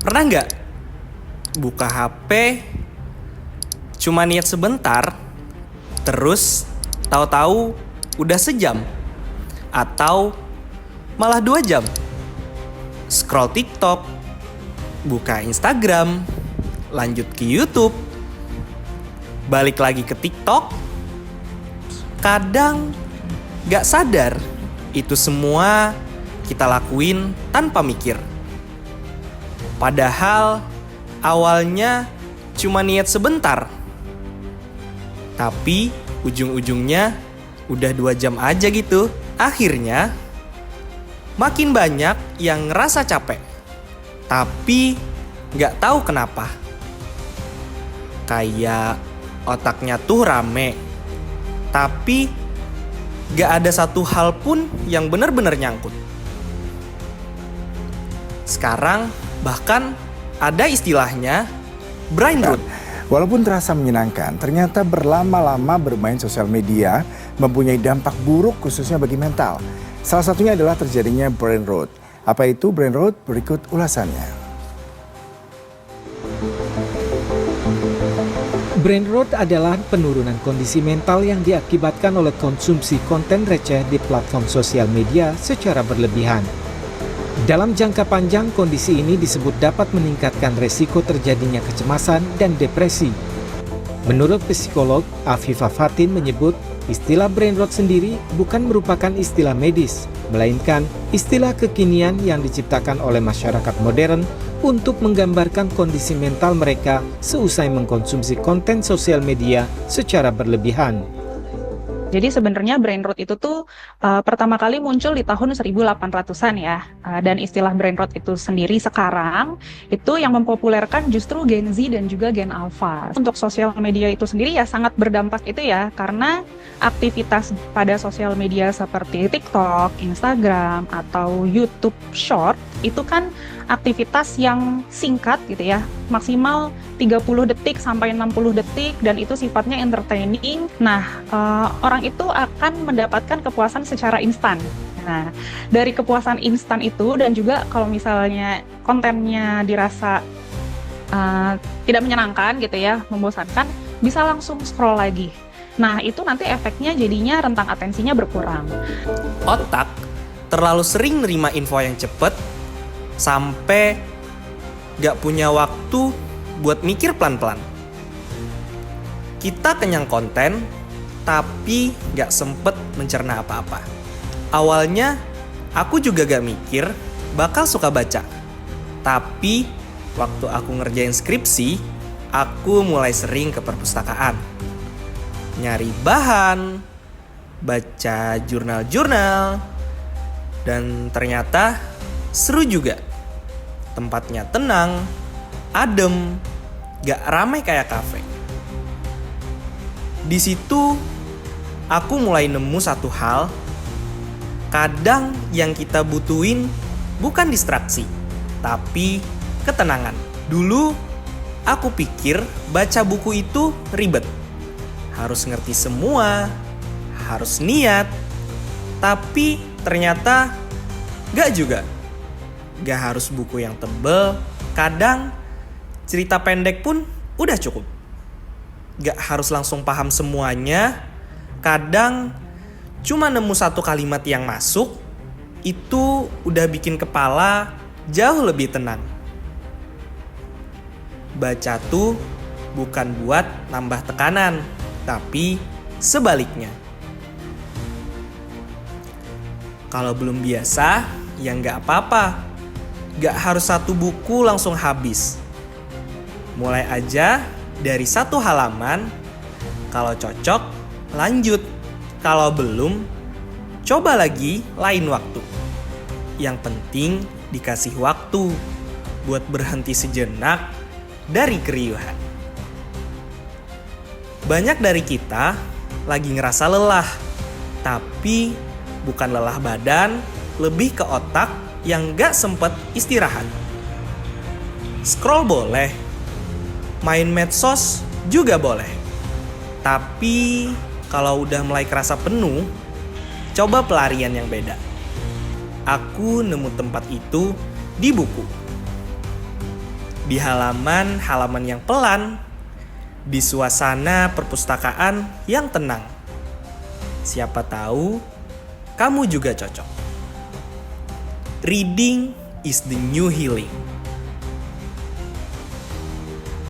Pernah nggak buka HP cuma niat sebentar, terus tahu-tahu udah sejam atau malah 2 jam? Scroll TikTok, buka Instagram, lanjut ke YouTube, balik lagi ke TikTok. Kadang gak sadar itu semua kita lakuin tanpa mikir. Padahal awalnya cuma niat sebentar, tapi ujung-ujungnya udah 2 jam aja gitu. Akhirnya makin banyak yang ngerasa capek, tapi gak tahu kenapa. Kayak otaknya tuh rame, tapi gak ada satu hal pun yang benar-benar nyangkut. Sekarang bahkan ada istilahnya brain rot. Walaupun terasa menyenangkan, ternyata berlama-lama bermain sosial media mempunyai dampak buruk khususnya bagi mental. Salah satunya adalah terjadinya brain rot. Apa itu brain rot? Berikut ulasannya. Brain rot adalah penurunan kondisi mental yang diakibatkan oleh konsumsi konten receh di platform sosial media secara berlebihan. Dalam jangka panjang, kondisi ini disebut dapat meningkatkan resiko terjadinya kecemasan dan depresi. Menurut psikolog Afifah Fatin menyebut, istilah brain rot sendiri bukan merupakan istilah medis, melainkan istilah kekinian yang diciptakan oleh masyarakat modern untuk menggambarkan kondisi mental mereka seusai mengkonsumsi konten sosial media secara berlebihan. Jadi sebenarnya brain rot itu tuh pertama kali muncul di tahun 1800-an ya. Dan istilah brain rot itu sendiri sekarang itu yang mempopulerkan justru Gen Z dan juga Gen Alpha. Untuk sosial media itu sendiri ya sangat berdampak itu ya, karena aktivitas pada sosial media seperti TikTok, Instagram, atau YouTube Short itu kan aktivitas yang singkat gitu ya, maksimal 30 detik sampai 60 detik dan itu sifatnya entertaining. Nah, orang itu akan mendapatkan kepuasan secara instan. Nah, dari kepuasan instan itu dan juga kalau misalnya kontennya dirasa tidak menyenangkan gitu ya, membosankan, bisa langsung scroll lagi. Nah, itu nanti efeknya jadinya rentang atensinya berkurang. Otak terlalu sering nerima info yang cepet sampai gak punya waktu buat mikir pelan-pelan. Kita kenyang konten, tapi gak sempet mencerna apa-apa. Awalnya, aku juga gak mikir bakal suka baca. Tapi, waktu aku ngerjain skripsi, aku mulai sering ke perpustakaan. Nyari bahan, baca jurnal-jurnal, dan ternyata seru juga. Tempatnya tenang, adem, gak ramai kayak kafe. Di situ aku mulai nemu satu hal. Kadang yang kita butuhin bukan distraksi, tapi ketenangan. Dulu aku pikir baca buku itu ribet. Harus ngerti semua, harus niat. Tapi ternyata gak juga. Gak harus buku yang tebel, kadang cerita pendek pun udah cukup. Gak harus langsung paham semuanya, kadang cuma nemu satu kalimat yang masuk, itu udah bikin kepala jauh lebih tenang. Baca tuh bukan buat nambah tekanan, tapi sebaliknya. Kalau belum biasa, ya nggak apa-apa. Gak harus satu buku langsung habis. Mulai aja dari 1 halaman. Kalau cocok, lanjut. Kalau belum, coba lagi lain waktu. Yang penting dikasih waktu buat berhenti sejenak dari keriuhan. Banyak dari kita lagi ngerasa lelah, tapi bukan lelah badan, lebih ke otak yang gak sempet istirahat. Scroll boleh, main medsos juga boleh. Tapi kalau udah mulai kerasa penuh, coba pelarian yang beda. Aku nemu tempat itu di buku. di halaman-halaman yang pelan, di suasana perpustakaan yang tenang. Siapa tahu kamu juga cocok. Reading is the new healing.